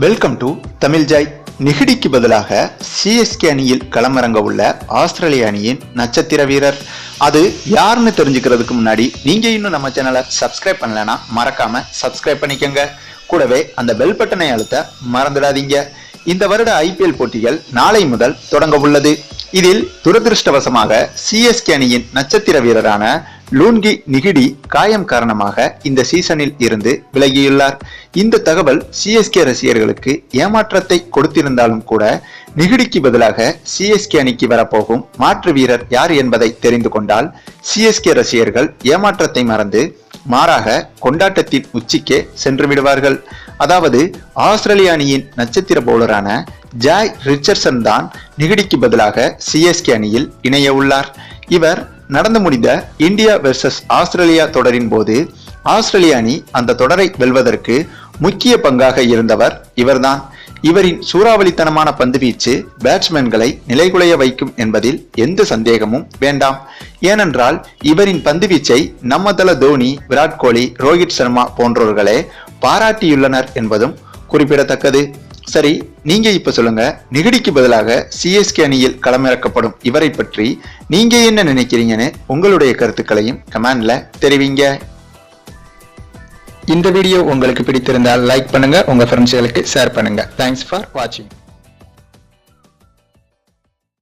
Welcome to Tamil joy. நெகிடிக்கு பதிலாக CSK அணியில் களமிறங்க உள்ள ஆஸ்திரேலிய அணியின் நட்சத்திர வீரர் அது யாருன்னு தெரிஞ்சுக்கிறதுக்கு முன்னாடி நீங்க இன்னும் நம்ம சேனலை சப்ஸ்கிரைப் பண்ணலன்னா மறக்காம சப்ஸ்கிரைப் பண்ணிக்கோங்க. கூடவே அந்த பெல் பட்டனை அழுத்த மறந்துடாதீங்க. இந்த வருட ஐபிஎல் போட்டிகள் நாளை முதல் தொடங்க உள்ளது. இதில் துரதிருஷ்டவசமாக சிஎஸ்கே அணியின் நட்சத்திர வீரரான லூன்கி நிகிடி காயம் காரணமாக இந்த சீசனில் இருந்து விலகியுள்ளார். இந்த தகவல் சிஎஸ்கே ரசிகர்களுக்கு ஏமாற்றத்தை கொடுத்திருந்தாலும் கூட நிகிடிக்கு பதிலாக சிஎஸ்கே அணிக்கு வரப்போகும் மாற்று வீரர் யார் என்பதை தெரிந்து கொண்டால் சிஎஸ்கே ரசிகர்கள் ஏமாற்றத்தை மறந்து மாறாக கொண்டாட்டத்தின் உச்சிக்கே சென்று விடுவார்கள். அதாவது ஆஸ்திரேலிய அணியின் நட்சத்திர பவுலரான ஜாய் ரிச்சர்ட்சன் தான் நிகிடிக்கு பதிலாக சிஎஸ்கே அணியில் இணைய உள்ளார். இவர் நடந்து முடிந்த இந்தியா வெர்சஸ் ஆஸ்திரேலியா தொடரின் போது ஆஸ்திரேலிய அணி அந்த தொடரை வெல்வதற்கு முக்கிய பங்காக இருந்தவர் இவர்தான். இவரின் சூறாவளித்தனமான பந்துவீச்சு பேட்ஸ்மேன்களை நிலைகுலைய வைக்கும் என்பதில் எந்த சந்தேகமும் வேண்டாம். ஏனென்றால் இவரின் பந்துவீச்சை நம்ம தல தோனி, விராட் கோலி, ரோஹித் சர்மா போன்றோர்களே பாராட்டியுள்ளனர் என்பதும் குறிப்பிடத்தக்கது. சரி, நீங்க இப்ப சொல்லுங்க, நிகிடிக்கு பதிலாக சிஎஸ்கே அணியில் களமிறக்கப்படும் இவரை பற்றி நீங்க என்ன நினைக்கிறீங்கன்னு உங்களுடைய கருத்துக்களையும் கமெண்ட்ல தெரிவிங்க. இந்த வீடியோ உங்களுக்கு பிடித்திருந்தால் லைக் பண்ணுங்க, உங்க ஃப்ரெண்ட்ஸ்களுக்கு ஷேர் பண்ணுங்க. தேங்க்ஸ் ஃபார் வாட்சிங்.